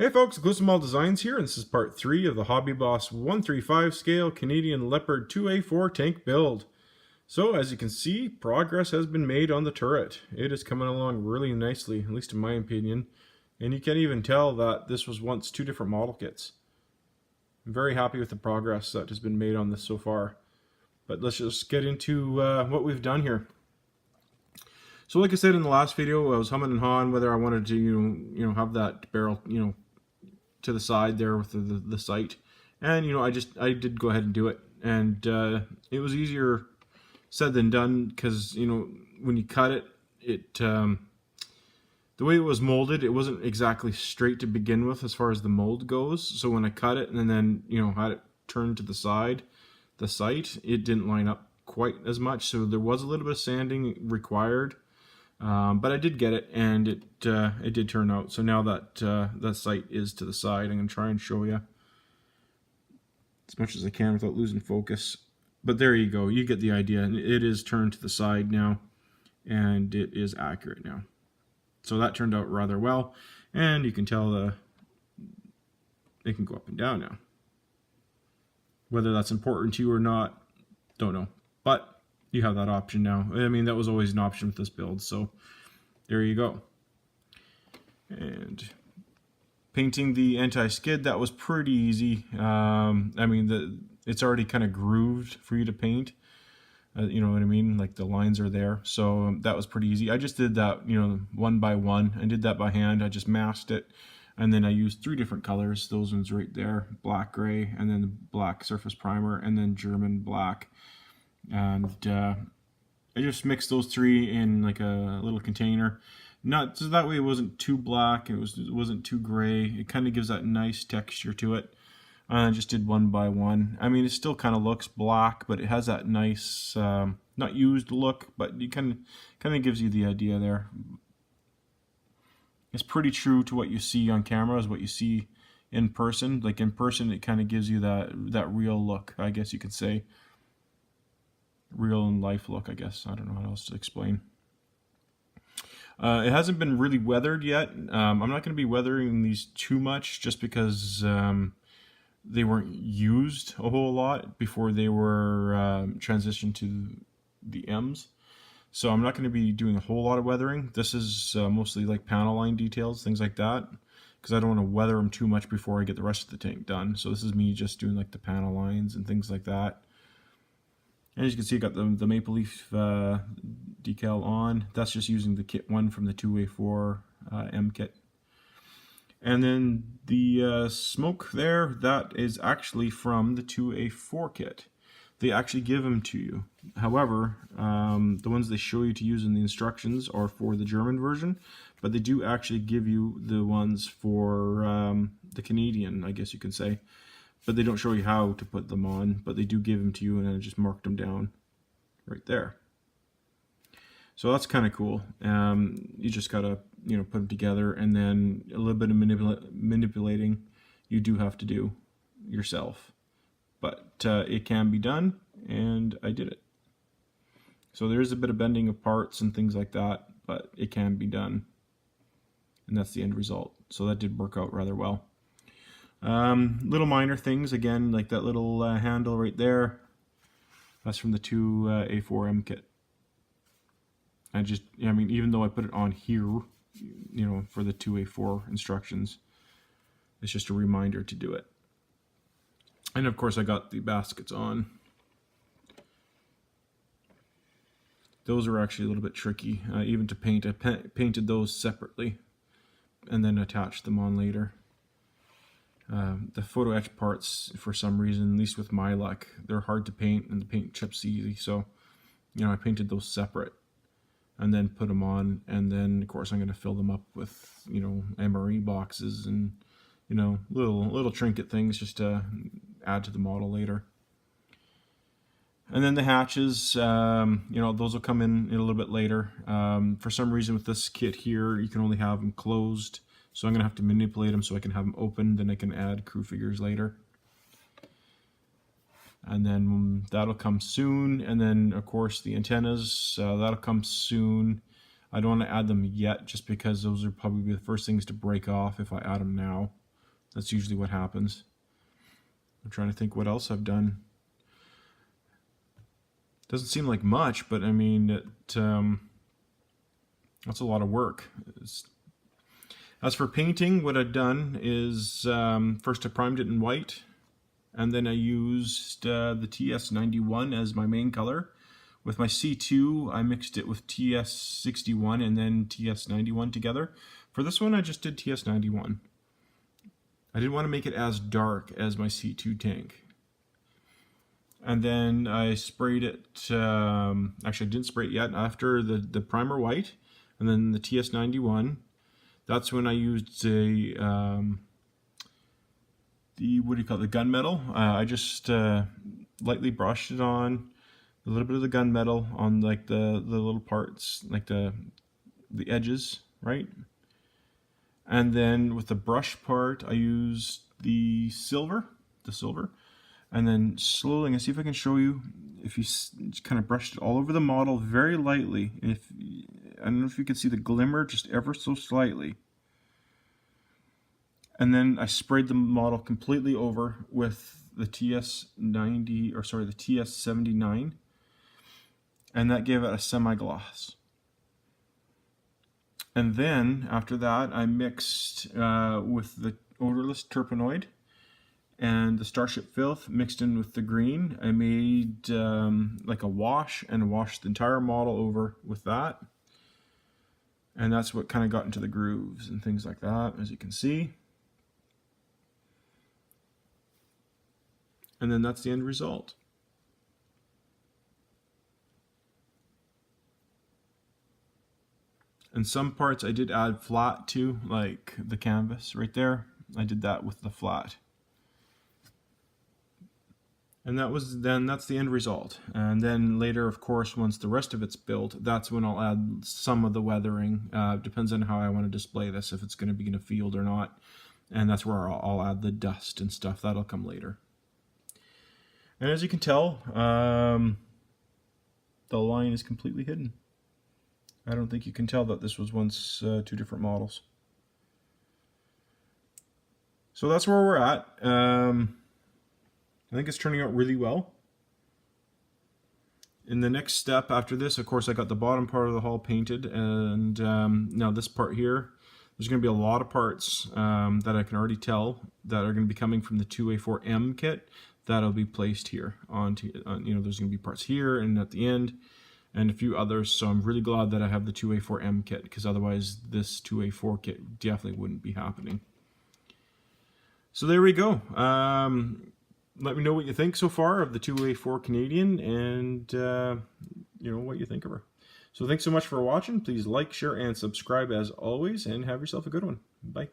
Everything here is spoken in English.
Hey folks, Glissamall Designs here, and this is part 3 of the Hobby Boss 135 scale Canadian Leopard 2A4 tank build. So as you can see, progress has been made on the turret. It is coming along really nicely, at least in my opinion, and you can even tell that this was once 2 different model kits. I'm very happy with the progress that has been made on this so far. But let's just get into what we've done here. So like I said in the last video, I was humming and hawing whether I wanted to have that barrel to the side there with the sight, and I did go ahead and do it, and it was easier said than done, because when you cut it, the way it was molded, it wasn't exactly straight to begin with as far as the mold goes. So when I cut it and then had it turned to the side, the sight, it didn't line up quite as much, so there was a little bit of sanding required. But I did get it, and it did turn out. So now that that sight is to the side, I'm going to try and show you as much as I can without losing focus. But there you go. You get the idea. It is turned to the side now, and it is accurate now. So that turned out rather well, and you can tell it can go up and down now. Whether that's important to you or not, don't know. But you have that option now. I mean, that was always an option with this build, so there you go. And painting the anti-skid, that was pretty easy. I mean, it's already kind of grooved for you to paint. You know what I mean? Like the lines are there, so that was pretty easy. I just did that, one by one. I did that by hand. I just masked it, and then I used 3 different colors. Those ones right there, black, gray, and then the black surface primer, and then German black. And I just mixed those 3 in like a little container, not so that way it wasn't too black, it wasn't too gray. It kind of gives that nice texture to it. I just did one by one. I mean, it still kind of looks black, but it has that nice not used look, but you kind of gives you the idea there. It's pretty true to what you see on camera is what you see in person. Like in person, it kind of gives you that real look, I guess you could say. Real in life look, I guess. I don't know how else to explain. It hasn't been really weathered yet. I'm not going to be weathering these too much, just because they weren't used a whole lot before they were transitioned to the M's. So I'm not going to be doing a whole lot of weathering. This is mostly like panel line details, things like that, because I don't want to weather them too much before I get the rest of the tank done. So this is me just doing like the panel lines and things like that. And as you can see, I got the maple leaf decal on. That's just using the kit 1 from the 2A4 M kit. And then the smoke there, that is actually from the 2A4 kit. They actually give them to you. However, the ones they show you to use in the instructions are for the German version, but they do actually give you the ones for the Canadian, I guess you could say. But they don't show you how to put them on, but they do give them to you, and I just marked them down right there. So that's kind of cool. You just gotta put them together, and then a little bit of manipulating you do have to do yourself, but it can be done, and I did it. So there is a bit of bending of parts and things like that, but it can be done, and that's the end result. So that did work out rather well. Little minor things, again, like that little handle right there. That's from the 2A4M kit. I mean, even though I put it on here, for the 2A4 instructions, it's just a reminder to do it. And of course, I got the baskets on. Those are actually a little bit tricky, even to paint. I painted those separately and then attached them on later. The photo etch parts, for some reason, at least with my luck, they're hard to paint, and the paint chips easy. So, I painted those separate, and then put them on, and then of course I'm going to fill them up with MRE boxes and little trinket things just to add to the model later. And then the hatches, those will come in a little bit later. For some reason with this kit here, you can only have them closed. So I'm going to have to manipulate them so I can have them open, then I can add crew figures later. And then that'll come soon. And then, of course, the antennas, that'll come soon. I don't want to add them yet, just because those are probably the first things to break off if I add them now. That's usually what happens. I'm trying to think what else I've done. Doesn't seem like much, but I mean, that's a lot of work. As for painting, what I've done is first I primed it in white, and then I used the TS91 as my main color. With my C2, I mixed it with TS61 and then TS91 together. For this one, I just did TS91. I didn't want to make it as dark as my C2 tank. And then I sprayed it, actually I didn't spray it yet, after the primer white, and then the TS91. That's when I used the what do you call it, the gunmetal. I just lightly brushed it on, a little bit of the gunmetal on like the little parts, like the edges, right? And then with the brush part, I used the silver, and then slowly, I'm gonna see if I can show you, if you just kind of brushed it all over the model very lightly, and if, I don't know if you can see the glimmer just ever so slightly. And then I sprayed the model completely over with the TS90, or sorry, the TS79, and that gave it a semi-gloss. And then after that, I mixed with the odorless terpenoid and the Starship Filth mixed in with the green. I made like a wash and washed the entire model over with that. And that's what kind of got into the grooves and things like that, as you can see. And then that's the end result. And some parts I did add flat to, like the canvas right there. I did that with the flat. And that's the end result. And then later, of course, once the rest of it's built, that's when I'll add some of the weathering. Depends on how I want to display this, if it's going to be in a field or not. And that's where I'll add the dust and stuff. That'll come later. And as you can tell, the line is completely hidden. I don't think you can tell that this was once two different models. So that's where we're at. I think it's turning out really well. In the next step after this, of course, I got the bottom part of the hull painted, and now this part here, there's going to be a lot of parts that I can already tell that are going to be coming from the 2A4M kit that'll be placed here onto, you know, there's going to be parts here and at the end, and a few others. So I'm really glad that I have the 2A4M kit, because otherwise this 2A4 kit definitely wouldn't be happening. So there we go. Let me know what you think so far of the 2A4 Canadian, and you know, what you think of her. So thanks so much for watching. Please like, share, and subscribe as always, and have yourself a good one. Bye.